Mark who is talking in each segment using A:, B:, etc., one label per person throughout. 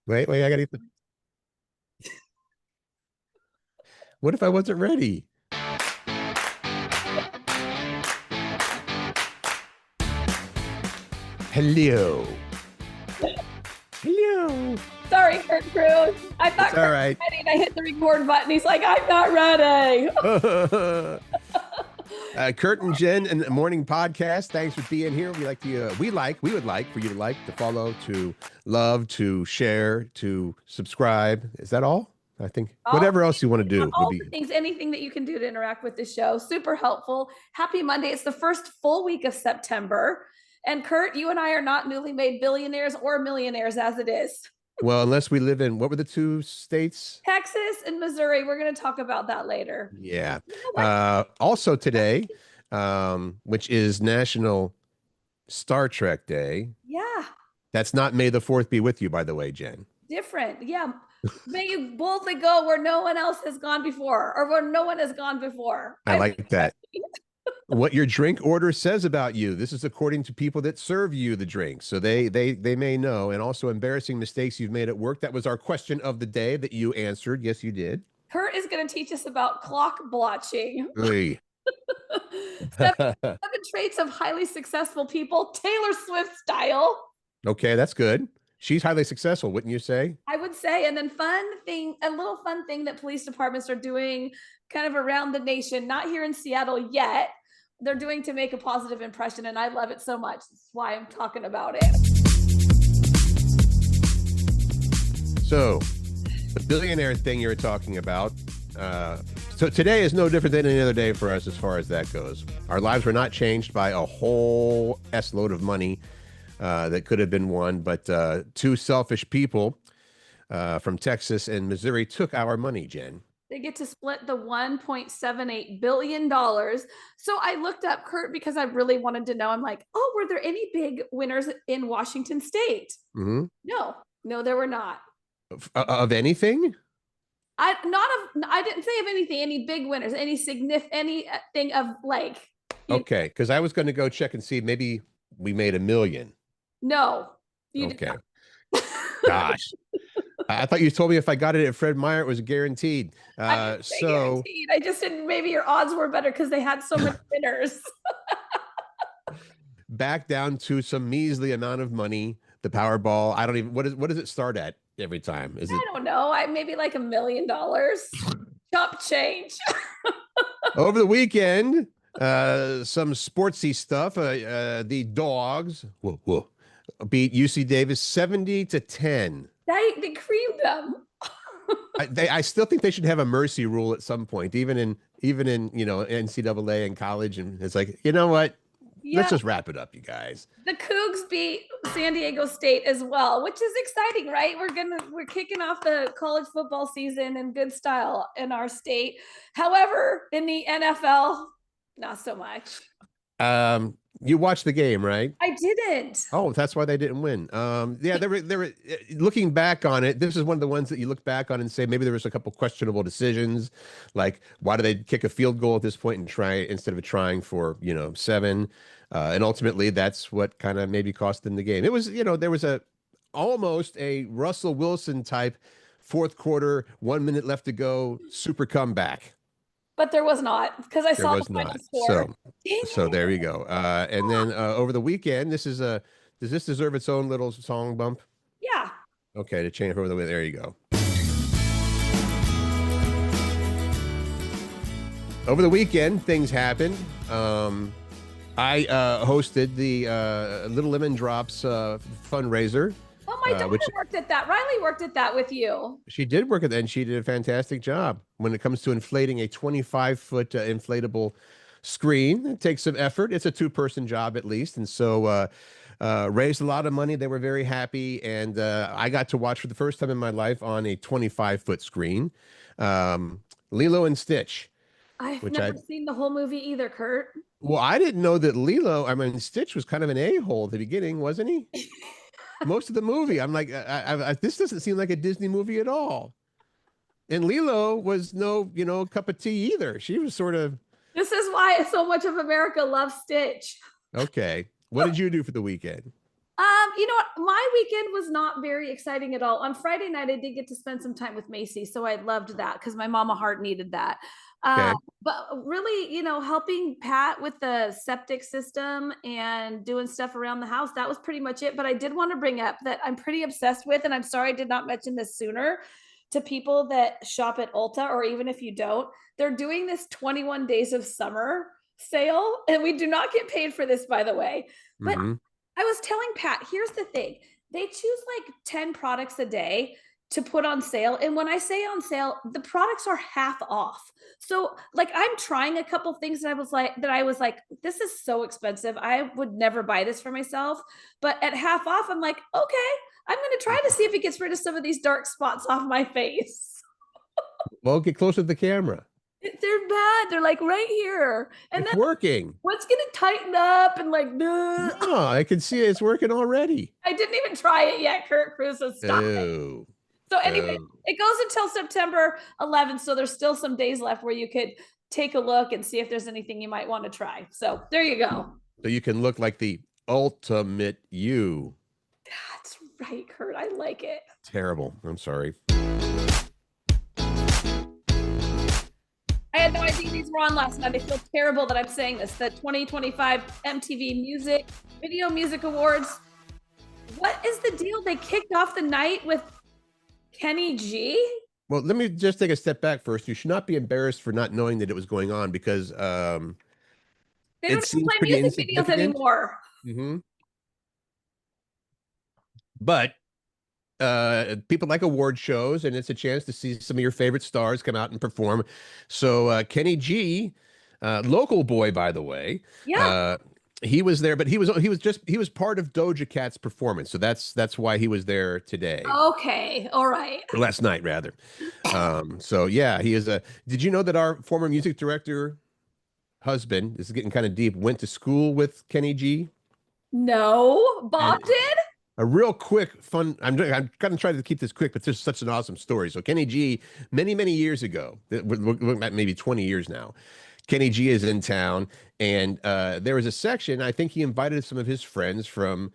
A: Wait, I gotta. What if I wasn't ready? Hello. Hello.
B: Sorry, Curt Cruz. I
A: It's
B: thought
A: all
B: Curt
A: right.
B: was ready and I hit the record button. He's like, I'm not ready.
A: Curt and Jen and the morning podcast. Thanks for being here. We would like for you to like, to follow, to love, to share, to subscribe. Is that all? I think
B: All,
A: whatever else you want to do would
B: all
A: be
B: the things, anything that you can do to interact with the show. Super helpful. Happy Monday. It's the first full week of September. And Curt, you and I are not newly made billionaires or millionaires as it is.
A: well, unless we live in what were the two states?
B: Texas and Missouri. We're going to talk about that later.
A: Yeah.
B: You know what?
A: Also today, which is National Star Trek Day.
B: Yeah.
A: That's not May the 4th be with you, by the way, Jen.
B: Different. Yeah. May you boldly go where no one else has gone before or where no one has gone before.
A: I like that. What your drink order says about you. This is according to people that serve you the drink. So they may know. And also embarrassing mistakes you've made at work. That was our question of the day that you answered. Yes, you did.
B: Curt is going to teach us about clock blotching.
A: Hey.
B: Seven traits of highly successful people, Taylor Swift style.
A: Okay, that's good. She's highly successful, wouldn't you say?
B: I would say. And then a little fun thing that police departments are doing kind of around the nation, not here in Seattle yet. They're doing to make a positive impression. And I love it so much. That's why I'm talking about it.
A: So, the billionaire thing you were talking about. So today is no different than any other day for us as far as that goes. Our lives were not changed by a whole S load of money that could have been won, but two selfish people from Texas and Missouri took our money, Jen.
B: They get to split the $1.78 billion. So I looked up Curt because I really wanted to know. I'm like, oh, were there any big winners in Washington State?
A: Mm-hmm.
B: No, there were not.
A: Of anything?
B: I didn't say of anything, any big winners, anything of like.
A: Okay, because I was going to go check and see maybe we made $1 million.
B: No.
A: Okay. Gosh. I thought you told me if I got it at Fred Meyer, it was guaranteed.
B: Guaranteed. I just didn't. Maybe your odds were better because they had so many winners.
A: Back down to some measly amount of money. The Powerball. I don't even. What does it start at every time?
B: I don't know. Maybe like $1 million. Chop change.
A: Over the weekend, some sportsy stuff. The Dogs beat UC Davis 70-10.
B: They creamed them.
A: I still think they should have a mercy rule at some point, even in NCAA and college. And it's like, you know what? Yeah. Let's just wrap it up, you guys.
B: The Cougs beat San Diego State as well, which is exciting, right? We're kicking off the college football season in good style in our state. However, in the NFL, not so much.
A: You watched the game, right?
B: I didn't.
A: Oh, that's why they didn't win. Yeah, they were looking back on it. This is one of the ones that you look back on and say maybe there was a couple questionable decisions, like why do they kick a field goal at this point and try instead of trying for 7? And ultimately, that's what kind of maybe cost them the game. It was there was almost a Russell Wilson type fourth quarter, 1 minute left to go, super comeback.
B: But there was not, because I saw the final score.
A: So there you go. And then over the weekend, does this deserve its own little song bump?
B: Yeah.
A: Okay, to change over the way. There you go. Over the weekend, things happened. I hosted the Little Lemon Drops fundraiser.
B: Oh, my daughter worked at that. Riley worked at that with you.
A: She did work at that, and she did a fantastic job. When it comes to inflating a 25-foot inflatable screen, it takes some effort. It's a two-person job at least, and so raised a lot of money. They were very happy, and I got to watch for the first time in my life on a 25-foot screen, Lilo and Stitch.
B: I've never seen the whole movie either, Curt.
A: Well, I didn't know that Stitch was kind of an a-hole at the beginning, wasn't he? Most of the movie, I'm like, this doesn't seem like a Disney movie at all. And Lilo was no, cup of tea either. She was sort of.
B: This is why so much of America loves Stitch.
A: Okay. What did you do for the weekend?
B: You know what? My weekend was not very exciting at all. On Friday night, I did get to spend some time with Macy, so I loved that because my mama heart needed that. Uh,
A: Okay.
B: but really, helping Pat with the septic system and doing stuff around the house, that was pretty much it. But I did want to bring up that I'm pretty obsessed with, and I'm sorry I did not mention this sooner to people that shop at Ulta, or even if you don't, they're doing this 21 days of summer sale, and we do not get paid for this, by the way. But
A: Mm-hmm.
B: I was telling Pat, here's the thing. They choose like 10 products a day to put on sale. And when I say on sale, the products are half off. So like I'm trying a couple things that I was like, this is so expensive. I would never buy this for myself. But at half off, I'm like, okay, I'm gonna try to see if it gets rid of some of these dark spots off my face.
A: Well, get closer to the camera.
B: They're bad. They're like right here. And
A: It's
B: then
A: working.
B: what's gonna tighten up and like,
A: No, I can see it's working already.
B: I didn't even try it yet, Curt Cruz, so stop it.
A: Oh,
B: So anyway,
A: oh.
B: it goes until September 11th, so there's still some days left where you could take a look and see if there's anything you might want to try. So there you go.
A: So you can look like the ultimate you.
B: That's right, Curt. I like it.
A: Terrible. I'm sorry.
B: I had no idea these were on last night. I feel terrible that I'm saying this. The 2025 MTV Video Music Awards. What is the deal? They kicked off the night with Kenny G.
A: Well, let me just take a step back first. You should not be embarrassed for not knowing that it was going on because
B: They don't
A: it
B: even
A: seems
B: play
A: pretty
B: music videos
A: insignificant.
B: anymore.
A: Mm-hmm. But people like award shows, and it's a chance to see some of your favorite stars come out and perform. So Kenny G, local boy, by the way,
B: Yeah.
A: he was there, but he was part of Doja Cat's performance. So that's why he was there today.
B: Okay. All right.
A: Or last night rather. So yeah, he is a. Did you know that our former music director husband, this is getting kind of deep, went to school with Kenny G?
B: No,
A: And
B: Bob did.
A: a real quick fun. I'm going to try to keep this quick, but this is such an awesome story. So Kenny G, many years ago, we're looking at maybe 20 years now. Kenny G is in town, and there was a section. I think he invited some of his friends from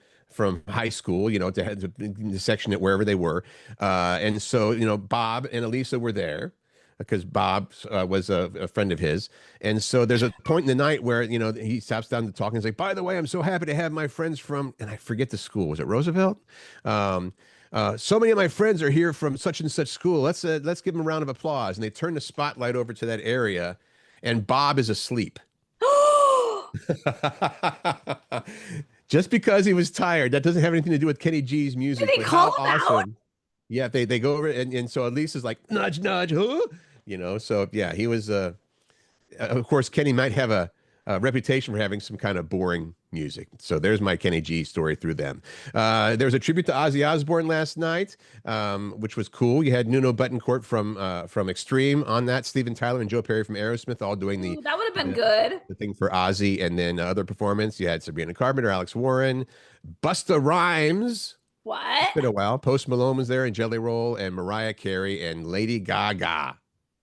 A: high school, to head to the section at wherever they were, and so Bob and Elisa were there because Bob was a friend of his. And so there's a point in the night where, he stops down to talk and he's like, by the way, I'm so happy to have my friends from, and I forget the school. Was it Roosevelt? So many of my friends are here from such and such school. Let's give them a round of applause. And they turn the spotlight over to that area, and Bob is asleep. Just because he was tired, that doesn't have anything to do with Kenny G's music.
B: Did he
A: But
B: call
A: how
B: him out?
A: awesome. Yeah, they go over and so Lisa's like, nudge, nudge, huh? So yeah, he was of course Kenny might have a reputation for having some kind of boring music. So there's my Kenny G story through them. There was a tribute to Ozzy Osbourne last night, which was cool. You had Nuno Bettencourt from Extreme on that, Steven Tyler and Joe Perry from Aerosmith all doing
B: Ooh, that would have been good.
A: the thing for Ozzy, and then other performance. You had Sabrina Carpenter, Alex Warren, Busta Rhymes. It's
B: What?
A: been a while. Post Malone was there, and Jelly Roll, and Mariah Carey, and Lady Gaga.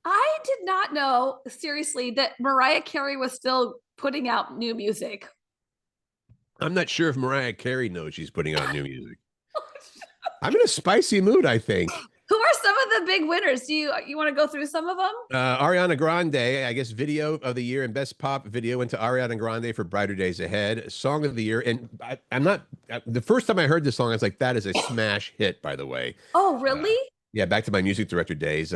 B: I did not know, seriously, that Mariah Carey was still putting out new music.
A: I'm not sure if Mariah Carey knows she's putting out new music. I'm in a spicy mood, I think.
B: Who are some of the big winners? Do you want to go through some of them?
A: Ariana Grande, I guess, video of the year and best pop video went to Ariana Grande for Brighter Days Ahead. Song of the year, and I'm not the first time I heard this song, I was like, that is a smash hit, by the way.
B: Oh, really?
A: Yeah, back to my music director days.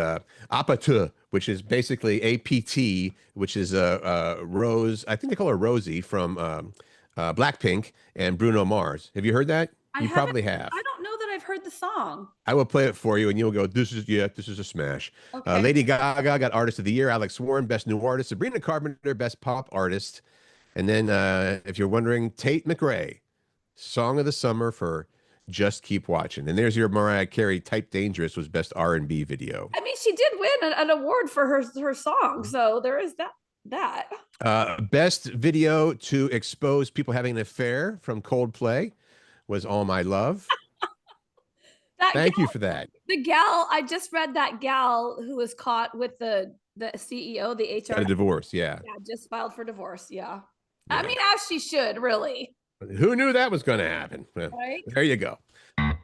A: Apatu, which is basically APT, which is Rose. I think they call her Rosie from Blackpink and Bruno Mars. Have you heard that? You probably have.
B: I don't know that I've heard the song.
A: I will play it for you, and you'll go, this is a smash.
B: Okay.
A: Lady Gaga got Artist of the Year. Alex Warren, Best New Artist. Sabrina Carpenter, Best Pop Artist. And then, if you're wondering, Tate McRae, Song of the Summer for Just Keep Watching. And there's your Mariah Carey, Type Dangerous was Best R&B Video.
B: I mean, she did win an award for her song, so there is that.
A: Best video to expose people having an affair from Coldplay was All My Love. Thank you for that.
B: The gal, I just read that gal who was caught with the CEO, the HR.
A: Got a divorce, yeah.
B: Yeah, just filed for divorce. Yeah. I mean, as she should, really.
A: Who knew that was going to happen? Well,
B: right?
A: there you go.
B: Kurt,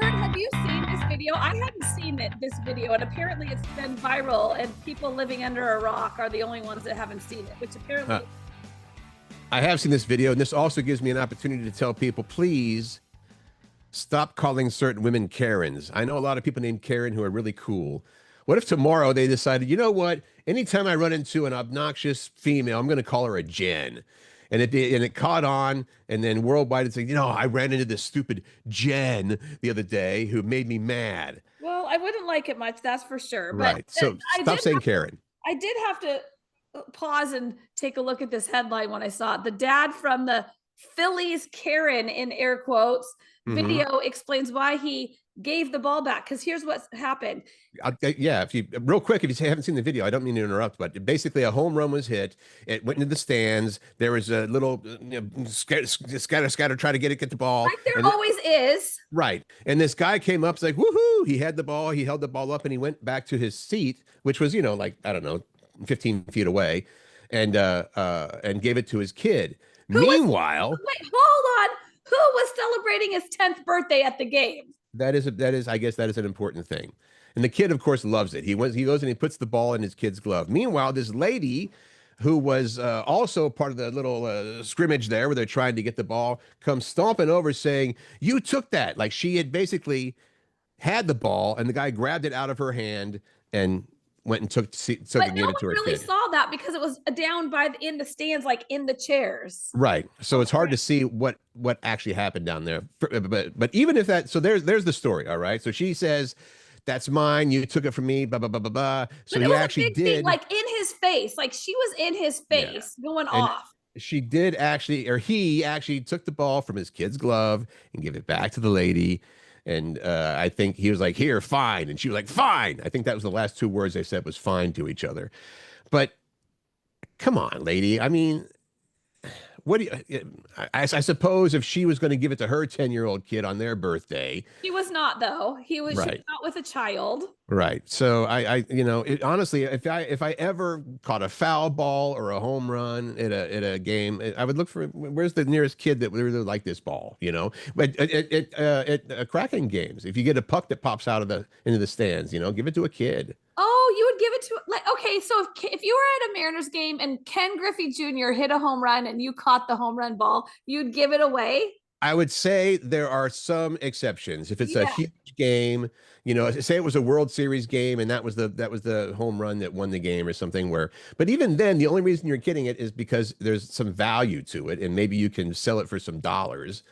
B: have you seen this video? I hadn't seen this video, and apparently it's been viral, and people living under a rock are the only ones that haven't seen it, which
A: Uh,
B: apparently.
A: I have seen this video, and this also gives me an opportunity to tell people, please stop calling certain women Karens. I know a lot of people named Karen who are really cool. What if tomorrow they decided, you know what? Anytime I run into an obnoxious female, I'm going to call her a Jen. And it caught on, and then worldwide it's like, I ran into this stupid Jen the other day who made me mad.
B: Well, I wouldn't like it much, that's for sure. But
A: Right. So
B: I
A: stop
B: did
A: saying Karen.
B: I did have to pause and take a look at this headline when I saw it. The dad from the Phillies Karen in air quotes video explains why he gave the ball back. Because here's what happened.
A: Yeah, if you real quick, if you haven't seen the video, I don't mean to interrupt, but basically a home run was hit. It went into the stands. There was a little scatter, try to get the ball.
B: Like there
A: And
B: always is.
A: right. And this guy came up, it's like, woohoo! He had the ball, he held the ball up, and he went back to his seat, which was, like, I don't know, 15 feet away, and gave it to his kid. Meanwhile,
B: wait, hold on. Who was celebrating his 10th birthday at the game?
A: that is, I guess that is an important thing. And the kid, of course, loves it. He goes and he puts the ball in his kid's glove. Meanwhile, this lady who was also part of the little scrimmage there where they're trying to get the ball comes stomping over saying, "You took that." Like she had basically had the ball and the guy grabbed it out of her hand and went and took it
B: But
A: and
B: no
A: gave
B: one
A: it to her
B: really
A: kid.
B: saw that because it was down in the stands, like in the chairs.
A: Right. So it's hard to see what actually happened down there. But even if that, so there's the story. All right. So she says, "That's mine. You took it from me." Blah blah blah blah blah. So
B: But it
A: he
B: was a
A: actually
B: big thing,
A: did.
B: like in his face. Like she was in his
A: Yeah.
B: face going
A: And
B: off.
A: she did actually, or he actually took the ball from his kid's glove and gave it back to the lady. And I think he was like, "Here, fine." And she was like, "Fine." I think that was the last two words they said was fine to each other. But come on, lady. I mean, what do you, I suppose if she was going to give it to her 10-year-old kid on their birthday.
B: He was not, though. She was
A: Right.
B: not with a child.
A: Right. So honestly, if I ever caught a foul ball or a home run at a game, I would look for where's the nearest kid that would really like this ball, But at Kraken games, if you get a puck that pops out of into the stands, give it to a kid.
B: Oh, you would give it to like okay. So if you were at a Mariners game and Ken Griffey Jr. hit a home run and you caught the home run ball, you'd give it away.
A: I would say there are some exceptions. If it's a
B: Yeah.
A: huge game, say it was a World Series game and that was the home run that won the game or something but even then, the only reason you're getting it is because there's some value to it and maybe you can sell it for some dollars.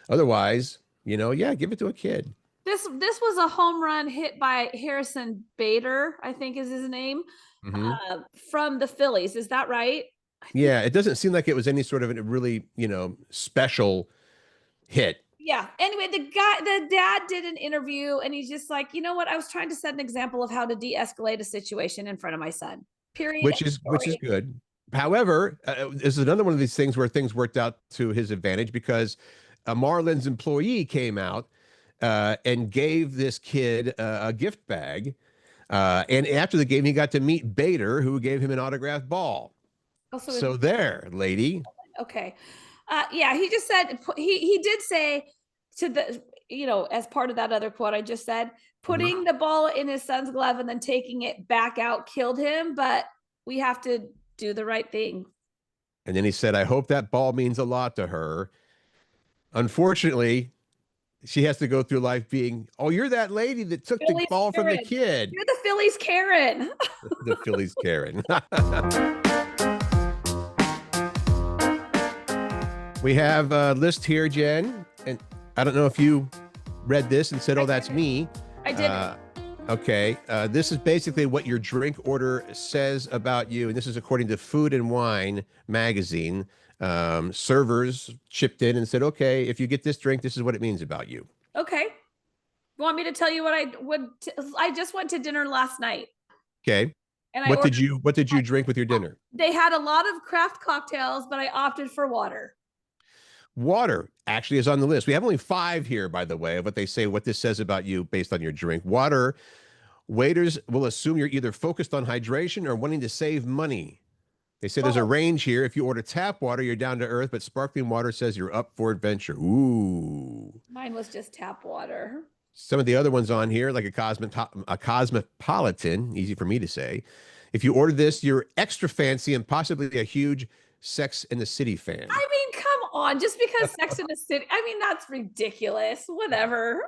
A: Otherwise, yeah, give it to a kid.
B: This was a home run hit by Harrison Bader, I think is his name, from the Phillies. Is that right?
A: Yeah, it doesn't seem like it was any sort of a really, special hit.
B: Yeah. Anyway, the dad did an interview and he's just like, you know what? I was trying to set an example of how to de-escalate a situation in front of my son. Period.
A: Which is good. However, this is another one of these things where things worked out to his advantage because a Marlins employee came out and gave this kid a gift bag. And after the game, he got to meet Bader, who gave him an autographed ball. So there, lady.
B: Okay. Yeah, he just said he did say to the as part of that other quote I just said, putting the ball in his son's glove and then taking it back out killed him, but we have to do the right thing.
A: And then he said, "I hope that ball means a lot to her." Unfortunately, she has to go through life being, "Oh, you're that lady that took the ball from the kid."
B: You're the Phillies Karen.
A: The Phillies Karen. We have a list here, Jen, and I don't know if you read this and said, "Oh, that's me."
B: I did.
A: Okay. This is basically what your drink order says about you, and this is according to Food and Wine magazine. Servers chipped in and said, "Okay, if you get this drink, this is what it means about you."
B: Okay. You want me to tell you what I just went to dinner last night.
A: Okay.
B: And
A: what did you drink with your dinner?
B: They had a lot of craft cocktails, but I opted for water.
A: Water actually is on the list. We have only 5 here, by the way, of what they say, what this says about you based on your drink. Water, waiters will assume you're either focused on hydration or wanting to save money. They say there's a
B: Oh,
A: range here. If you order tap water, you're down to earth, but sparkling water says you're up for adventure. Ooh.
B: mine was just tap water.
A: Some of the other ones on here, like a cosmopolitan, easy for me to say. If you order this, you're extra fancy and possibly a huge Sex in the City fan.
B: I mean, come on, just because Sex in the City, I mean, that's ridiculous. Whatever.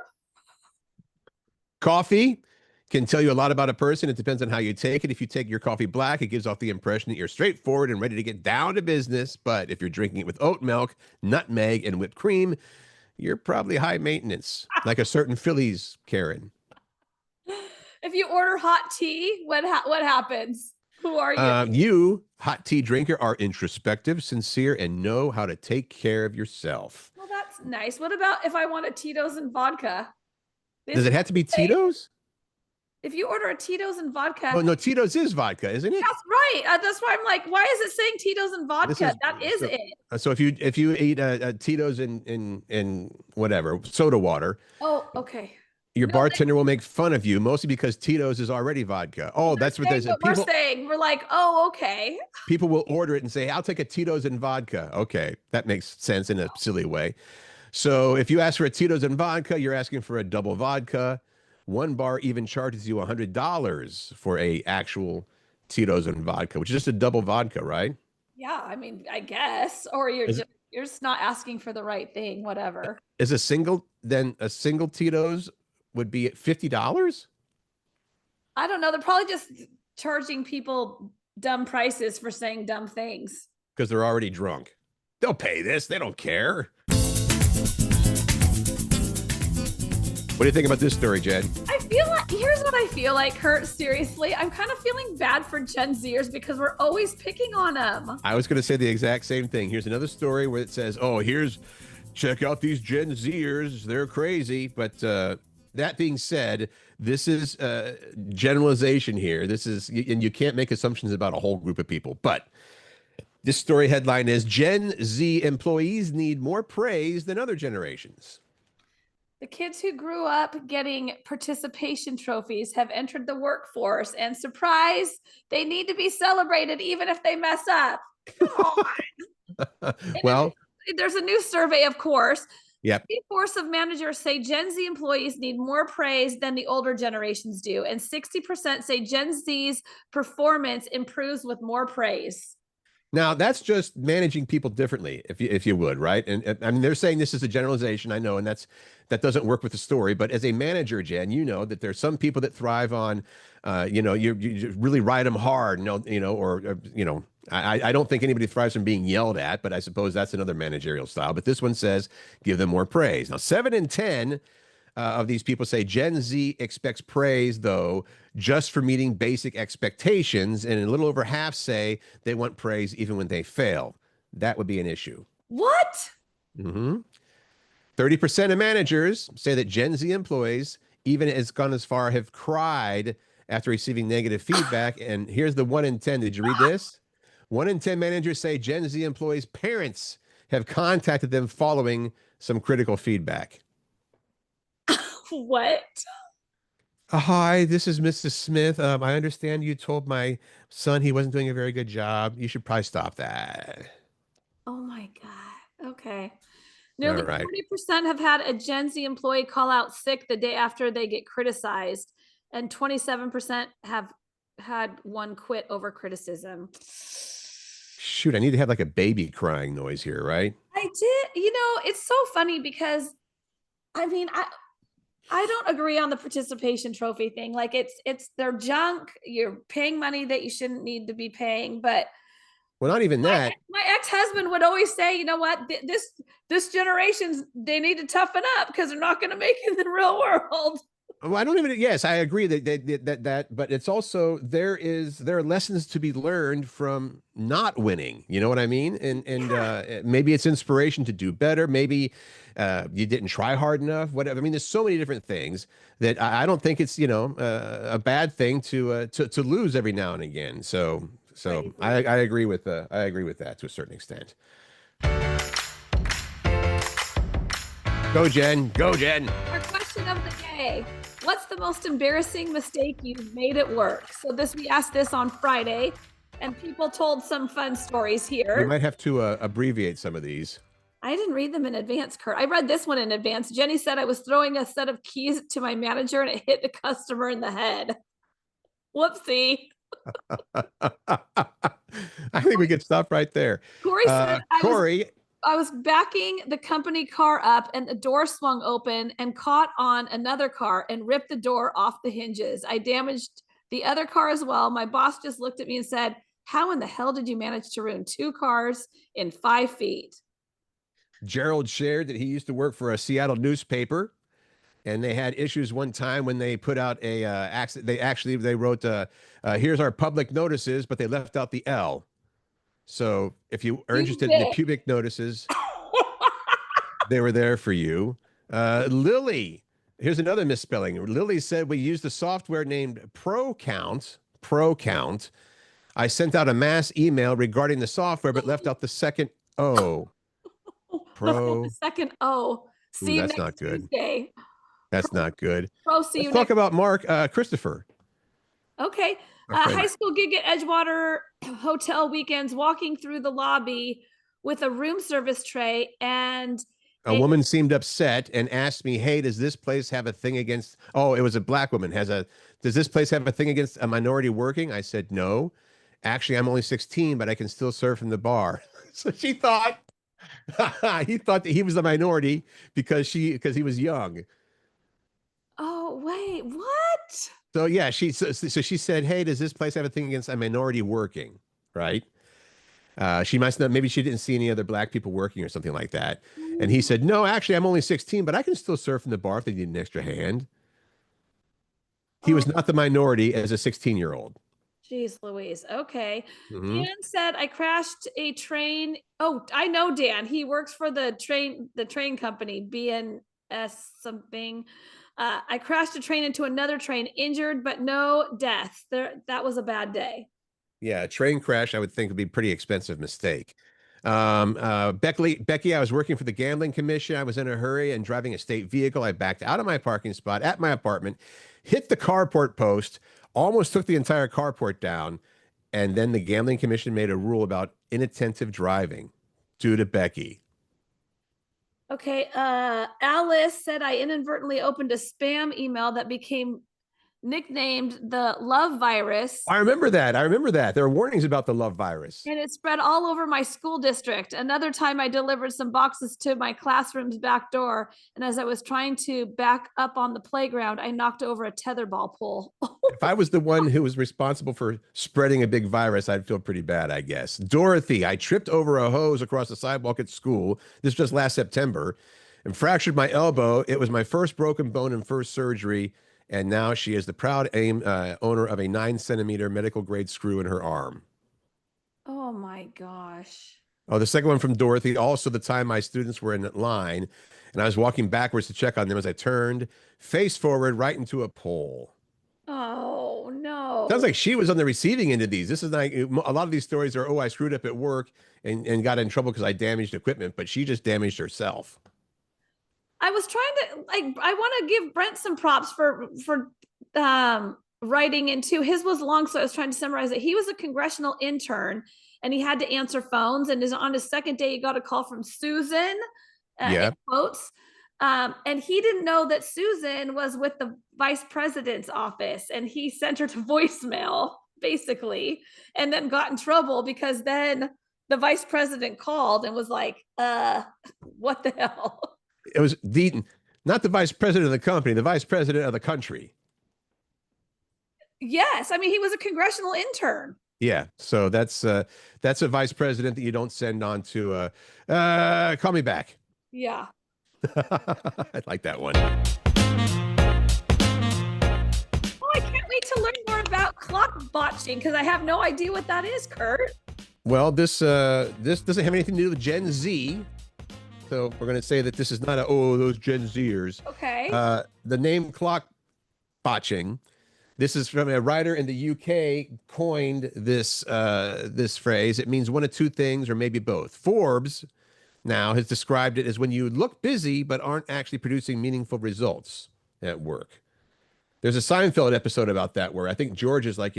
A: Coffee can tell you a lot about a person. It depends on how you take it. If you take your coffee black, it gives off the impression that you're straightforward and ready to get down to business. But if you're drinking it with oat milk, nutmeg, and whipped cream, you're probably high maintenance, like a certain Phillies Karen.
B: If you order hot tea, what happens? Who are you?
A: You, hot tea drinker, are introspective, sincere, and know how to take care of yourself.
B: Well, that's nice. What about if I want a Tito's and vodka?
A: Does it have to be Tito's?
B: If you order a Tito's and vodka.
A: Oh, no, Tito's is vodka, isn't it?
B: That's right. That's why I'm like, why is it saying Tito's and vodka? That is it.
A: So if you eat a Tito's in whatever soda water.
B: Oh, okay.
A: Your bartender will make fun of you, mostly because Tito's is already vodka. Oh, that's what there's.
B: We're saying. We're like, oh, okay.
A: People will order it and say, "I'll take a Tito's and vodka." Okay, that makes sense in a silly way. So if you ask for a Tito's and vodka, you're asking for a double vodka. One bar even charges you $100 for a actual Tito's and vodka, which is just a double vodka, right?
B: Yeah, I mean, I guess. Or you're just not asking for the right thing. Whatever.
A: Is a single Tito's would be $50?
B: I don't know. They're probably just charging people dumb prices for saying dumb things.
A: Because they're already drunk. They'll pay this. They don't care. What do you think about this story, Jen?
B: I feel like, here's what I feel like, Curt, seriously. I'm kind of feeling bad for Gen Zers because we're always picking on them.
A: I was going to say the exact same thing. Here's another story where it says, oh, check out these Gen Zers. They're crazy. But that being said, this is generalization here. This is, and you can't make assumptions about a whole group of people. But this story headline is Gen Z employees need more praise than other generations.
B: The kids who grew up getting participation trophies have entered the workforce, and surprise, they need to be celebrated even if they mess up. Come on.
A: Well,
B: there's a new survey, of course.
A: Yep.
B: 3/4 of managers say Gen Z employees need more praise than the older generations do, and 60% say Gen Z's performance improves with more praise.
A: Now, that's just managing people differently, if you would, right? And I mean, they're saying this is a generalization, I know, and that doesn't work with the story. But as a manager, Jen, you know that there's some people that thrive on, you really ride them hard, I don't think anybody thrives from being yelled at, but I suppose that's another managerial style. But this one says give them more praise. Now, 7 in 10 of these people say Gen Z expects praise, though, just for meeting basic expectations. And a little over half say they want praise even when they fail. That would be an issue.
B: What?
A: 30% of managers say that Gen Z employees, even has gone as far, have cried after receiving negative feedback. And here's the 1 in 10. Did you read this? 1 in 10 managers say Gen Z employees' parents have contacted them following some critical feedback.
B: What?
A: Hi, this is Mrs. Smith. I understand you told my son he wasn't doing a very good job. You should probably stop that.
B: Oh my God. Okay. Nearly
A: All right.
B: 40% have had a Gen Z employee call out sick the day after they get criticized, and 27% have had one quit over criticism.
A: Shoot, I need to have like a baby crying noise here, right?
B: I did. It's so funny because, I mean, I don't agree on the participation trophy thing. Like they're junk. You're paying money that you shouldn't need to be paying. But
A: well, not even that.
B: My ex-husband would always say, you know what, this generation's, they need to toughen up because they're not going to make it in the real world.
A: Well, I don't even. Yes, I agree that, but it's also there are lessons to be learned from not winning. You know what I mean? And maybe it's inspiration to do better. Maybe you didn't try hard enough. Whatever. I mean, there's so many different things that I don't think it's a bad thing to lose every now and again. So I agree with that to a certain extent. Go Jen.
B: Our question of the day: what's the most embarrassing mistake you've made at work? So we asked this on Friday. And people told some fun stories
A: We
B: here.
A: might have to abbreviate some of these.
B: I didn't read them in advance, Curt. I read this one in advance. Jenny said I was throwing a set of keys to my manager and it hit the customer in the head. Whoopsie.
A: I think we could stop right there.
B: Corey said
A: Corey,
B: I was backing the company car up and the door swung open and caught on another car and ripped the door off the hinges. I damaged the other car as well. My boss just looked at me and said, how in the hell did you manage to ruin 2 cars in 5 feet?
A: Gerald shared that he used to work for a Seattle newspaper, and they had issues one time when they put out a accident. They wrote, "Here's our public notices," but they left out the L. So if you are interested in the pubic notices, they were there for you. Lily, here's another misspelling. Lily said we used a software named ProCount. ProCount. I sent out a mass email regarding the software, but left out the second O.
B: The second O. See you
A: that's
B: next
A: not good.
B: Tuesday.
A: That's not good.
B: Pro, see you
A: Let's talk about Mark Christopher.
B: Okay. High school gig at Edgewater Hotel weekends, walking through the lobby with a room service tray, and
A: a woman seemed upset and asked me, "Hey, does this place have a thing against?" Oh, it was a black woman. Does this place have a thing against a minority working? I said, "No. Actually, I'm only 16, but I can still serve from the bar." So she thought he thought that he was the minority because he was young.
B: Oh, wait, what?
A: So yeah, she said, "Hey, does this place have a thing against a minority working?" Right? She must not. Maybe she didn't see any other black people working or something like that. And he said, "No, actually, I'm only 16, but I can still serve from the bar if they need an extra hand." He was not the minority as a 16-year-old.
B: Jeez Louise. Okay. Dan said I crashed a train. Oh, I know Dan. He works for the train company, BNS something. I crashed a train into another train, injured but no death. That was a bad day.
A: Yeah, a train crash, I would think, would be a pretty expensive mistake. Becky, I was working for the Gambling Commission. I was in a hurry and driving a state vehicle. I backed out of my parking spot at my apartment, hit the carport post, almost took the entire carport down. And then the Gambling Commission made a rule about inattentive driving due to Becky.
B: Okay. Alice said I inadvertently opened a spam email that became nicknamed the love virus.
A: I remember that. There are warnings about the love virus.
B: And it spread all over my school district. Another time I delivered some boxes to my classroom's back door. And as I was trying to back up on the playground, I knocked over a tetherball pole.
A: If I was the one who was responsible for spreading a big virus, I'd feel pretty bad, I guess. Dorothy, I tripped over a hose across the sidewalk at school. This just last September and fractured my elbow. It was my first broken bone and first surgery. And now she is the proud owner of a 9-centimeter medical grade screw in her arm.
B: Oh my gosh.
A: Oh, the second one from Dorothy. Also, the time my students were in line and I was walking backwards to check on them as I turned face forward right into a pole.
B: Oh no.
A: Sounds like she was on the receiving end of these. This is like a lot of these stories are, oh, I screwed up at work and got in trouble because I damaged equipment, but she just damaged herself.
B: I was trying to I want to give Brent some props for writing into his was long, so I was trying to summarize it. He was a congressional intern and he had to answer phones, and on his second day he got a call from Susan in quotes, and he didn't know that Susan was with the vice president's office, and he sent her to voicemail basically, and then got in trouble because then the vice president called and was like, what the hell?
A: It was not the vice president of the company, the vice president of the country.
B: Yes, I mean he was a congressional intern.
A: Yeah, so that's a vice president that you don't send on to call me back.
B: Yeah.
A: I like that one.
B: Oh, I can't wait to learn more about clock botching because I have no idea what that is, Curt.
A: Well, this doesn't have anything to do with Gen Z. So we're going to say that this is not those Gen Zers.
B: Okay.
A: The name clock botching. This is from a writer in the UK coined this phrase. It means one of two things or maybe both. Forbes now has described it as when you look busy but aren't actually producing meaningful results at work. There's a Seinfeld episode about that where I think George is like,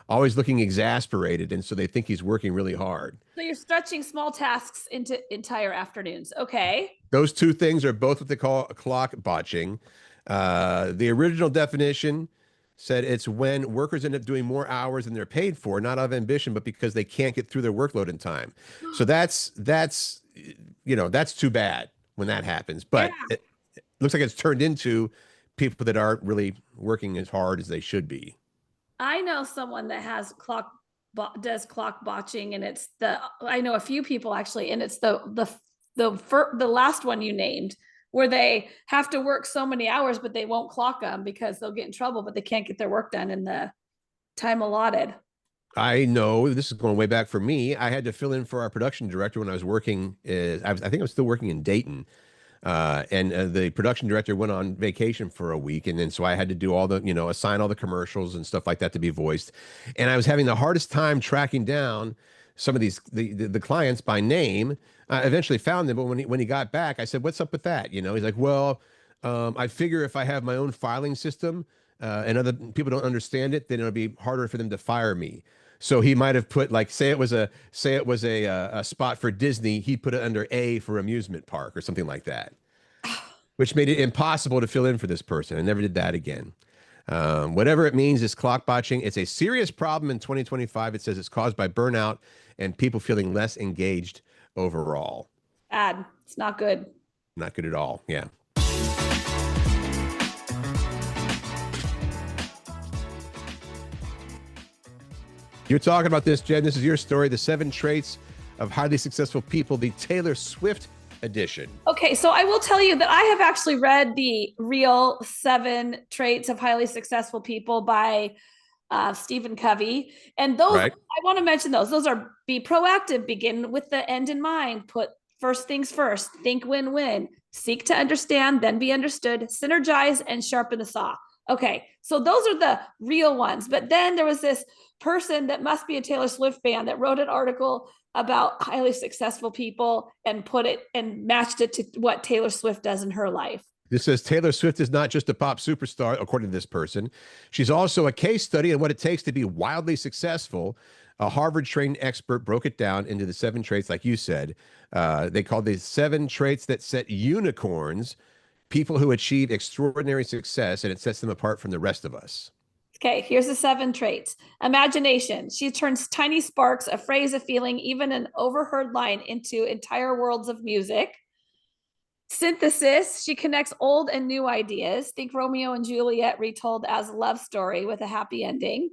A: always looking exasperated. And so they think he's working really hard.
B: So you're stretching small tasks into entire afternoons. Okay.
A: Those two things are both what they call clock botching. The original definition said it's when workers end up doing more hours than they're paid for, not out of ambition, but because they can't get through their workload in time. So that's too bad when that happens. But it looks like it's turned into people that aren't really working as hard as they should be.
B: I know someone that has does clock botching, and I know a few people actually, and it's the last one you named, where they have to work so many hours, but they won't clock them because they'll get in trouble, but they can't get their work done in the time allotted.
A: I know this is going way back for me. I had to fill in for our production director when I was working. I think I was still working in Dayton. And the production director went on vacation for a week. And then so I had to do all the, assign all the commercials and stuff like that to be voiced. And I was having the hardest time tracking down some of the clients by name. I eventually found them, but when he got back, I said, "What's up with that?" He's like, "Well, I figure if I have my own filing system and other people don't understand it, then it'll be harder for them to fire me." So he might have put like, say it was a spot for Disney, he'd put it under A for amusement park or something like that, which made it impossible to fill in for this person. I never did that again. Whatever it means, is clock botching. It's a serious problem in 2025. It says it's caused by burnout and people feeling less engaged overall.
B: Bad. It's not good.
A: Not good at all. Yeah. You're talking about this, Jen. This is your story, the 7 traits of highly successful people, the Taylor Swift edition.
B: Okay, so I will tell you that I have actually read the real 7 traits of highly successful people by Stephen Covey. And those, right. I want to mention those. Those are: be proactive, begin with the end in mind, put first things first, think win-win, seek to understand, then be understood, synergize, and sharpen the saw. Okay, so those are the real ones. But then there was this person that must be a Taylor Swift fan that wrote an article about highly successful people and put it and matched it to what Taylor Swift does in her life.
A: This says Taylor Swift is not just a pop superstar, according to this person. She's also a case study in what it takes to be wildly successful. A Harvard-trained expert broke it down into the 7 traits, like you said. They called these 7 traits that set unicorns, people who achieve extraordinary success, and it sets them apart from the rest of us.
B: Okay, here's the 7 traits. Imagination. She turns tiny sparks, a phrase, a feeling, even an overheard line into entire worlds of music. Synthesis. She connects old and new ideas. Think Romeo and Juliet retold as a love story with a happy ending.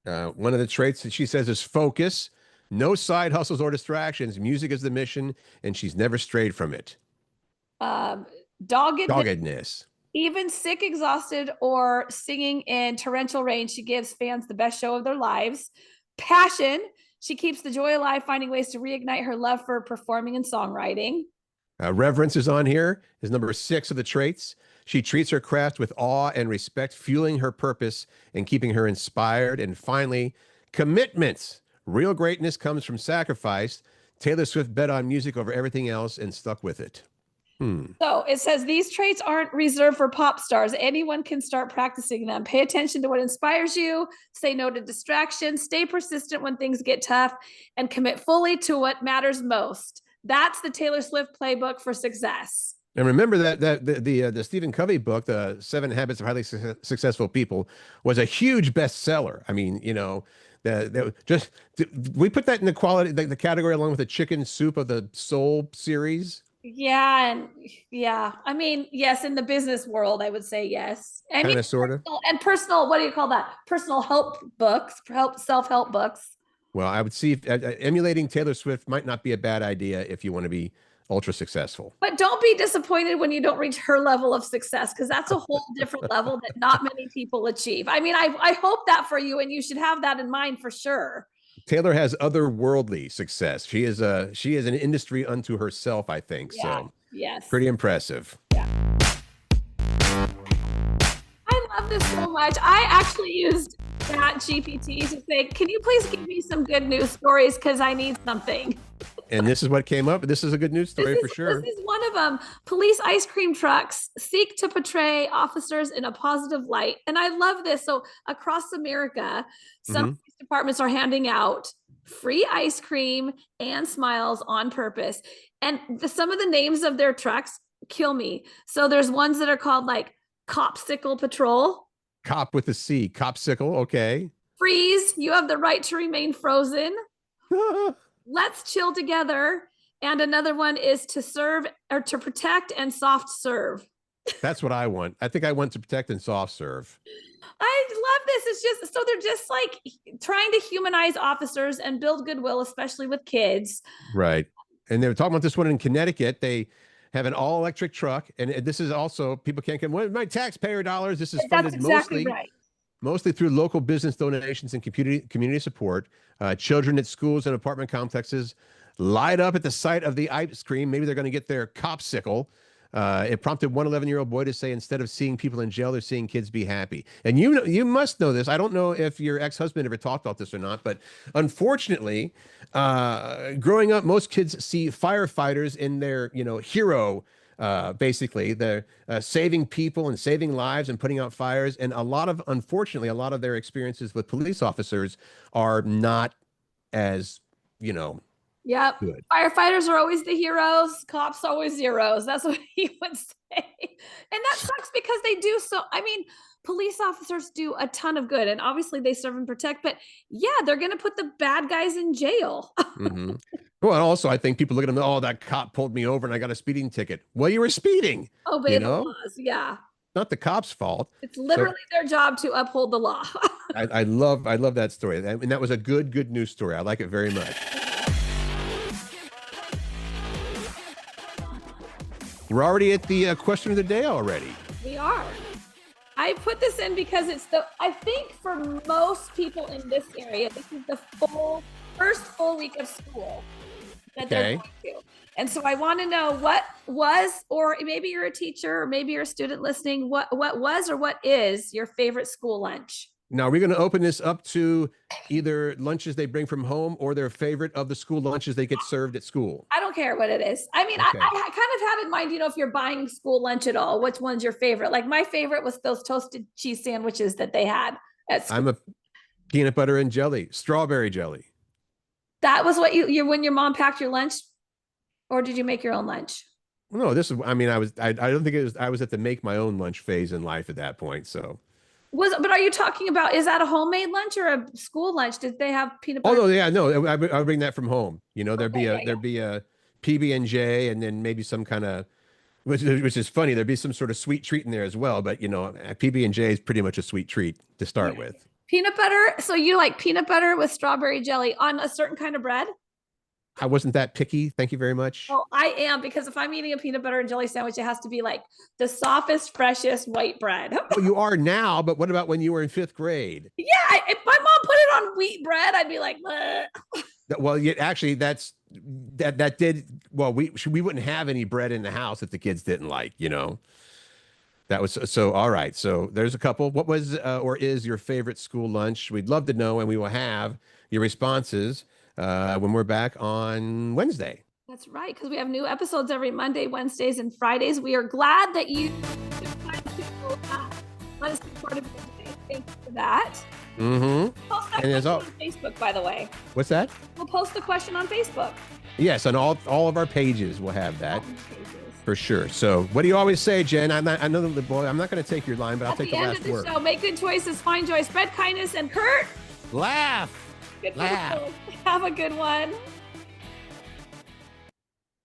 A: One of the traits that she says is focus. No side hustles or distractions. Music is the mission, and she's never strayed from it. Doggedness.
B: Even sick, exhausted, or singing in torrential rain, she gives fans the best show of their lives. Passion. She keeps the joy alive, finding ways to reignite her love for performing and songwriting.
A: Reverence is on here, is number 6 of the traits. She treats her craft with awe and respect, fueling her purpose and keeping her inspired. And finally, commitments. Real greatness comes from sacrifice. Taylor Swift bet on music over everything else and stuck with it.
B: So it says these traits aren't reserved for pop stars. Anyone can start practicing them. Pay attention to what inspires you. Say no to distractions. Stay persistent when things get tough, and commit fully to what matters most. That's the Taylor Swift playbook for success.
A: And remember that the Stephen Covey book, The 7 Habits of Highly Successful People, was a huge bestseller. I mean, we put that in the category along with the Chicken Soup of the Soul series.
B: Yeah. I mean, yes, in the business world, I would say yes. And
A: kind of, sort of.
B: And personal, what do you call that? Personal help books, self-help books.
A: Well, I would see emulating Taylor Swift might not be a bad idea if you want to be ultra successful.
B: But don't be disappointed when you don't reach her level of success, because that's a whole different level that not many people achieve. I mean, I hope that for you, and you should have that in mind for sure.
A: Taylor has otherworldly success. She is an industry unto herself, I think. Yeah, so
B: yes.
A: Pretty impressive.
B: Yeah. I love this so much. I actually used ChatGPT to say, can you please give me some good news stories? Because I need something.
A: And this is what came up. This is a good news story for sure.
B: This is one of them. Police ice cream trucks seek to portray officers in a positive light. And I love this. So across America, some police departments are handing out free ice cream and smiles on purpose. And some of the names of their trucks kill me. So there's ones that are called like Copsicle Patrol.
A: Cop with a C, Copsicle. Okay.
B: Freeze, you have the right to remain frozen. Let's chill together. And another one is to serve or to protect and soft serve.
A: That's what I want. I think I want to protect and soft serve.
B: I love this. It's just, so they're just like trying to humanize officers and build goodwill, especially with kids.
A: Right. And they were talking about this one in Connecticut. They have an all electric truck. And this is also, people can't get, well, my taxpayer dollars. This is funded mostly through local business donations and community support. Children at schools and apartment complexes light up at the sight of the ice cream. Maybe they're going to get their Copsicle. It prompted one 11-year-old boy to say, instead of seeing people in jail, they're seeing kids be happy. And you must know this. I don't know if your ex-husband ever talked about this or not, but unfortunately, growing up, most kids see firefighters in their, hero. Basically, they're saving people and saving lives and putting out fires. And unfortunately, a lot of their experiences with police officers are not as,
B: Yep.
A: good.
B: Firefighters are always the heroes. Cops always zeros. That's what he would say. And that sucks because they do police officers do a ton of good, and obviously they serve and protect, but yeah, they're going to put the bad guys in jail.
A: Mm-hmm. Well, and also I think people look at them, oh, that cop pulled me over and I got a speeding ticket. Well, you were speeding.
B: Obey the laws. Yeah.
A: Not the cop's fault.
B: It's literally their job to uphold the law.
A: I love that story. And that was a good news story. I like it very much. We're already at the question of the day already.
B: We are. I put this in because I think for most people in this area, this is the first full week of school that they're going to. And so I want to know what was, or maybe you're a teacher or maybe you're a student listening, what was or what is your favorite school lunch?
A: Now, we're going to open this up to either lunches they bring from home or their favorite of the school lunches they get served at school.
B: I don't care what it is. I mean, okay. I kind of had in mind, if you're buying school lunch at all, which one's your favorite? Like my favorite was those toasted cheese sandwiches that they had at school.
A: I'm a peanut butter and jelly, strawberry jelly.
B: That was what you when your mom packed your lunch, or did you make your own lunch?
A: No, I don't think it was, I was at the make my own lunch phase in life at that point. So.
B: But are you talking about, is that a homemade lunch or a school lunch? Did they have peanut butter?
A: Oh, no, yeah, no, I bring that from home. There'd be a PB&J and then maybe some kind of, which is funny. There'd be some sort of sweet treat in there as well. But, PB&J is pretty much a sweet treat to start with.
B: Peanut butter. So you like peanut butter with strawberry jelly on a certain kind of bread?
A: I wasn't that picky. Thank you very much.
B: Oh, I am, because if I'm eating a peanut butter and jelly sandwich, it has to be like the softest, freshest white bread.
A: Well, you are now, but what about when you were in 5th grade?
B: Yeah, if my mom put it on wheat bread, I'd be like, bleh.
A: Well, actually, that did, well, we wouldn't have any bread in the house that the kids didn't like, That was so. All right. So there's a couple. What was or is your favorite school lunch? We'd love to know, and we will have your responses when we're back on Wednesday.
B: That's right, because we have new episodes every Monday, Wednesdays, and Fridays. We are glad that you decided to let us be part of your day. Thank you for that.
A: Mm-hmm.
B: Post that question on Facebook, by the way.
A: What's that?
B: We'll post the question on Facebook.
A: Yes, on all of our pages we'll have that. For sure. So what do you always say, Jen? I'm not going to take your line, but I'll take the last word.
B: Show, make good choices, find joy, spread kindness, and Curt,
A: laugh.
B: Good laugh. Have a good one.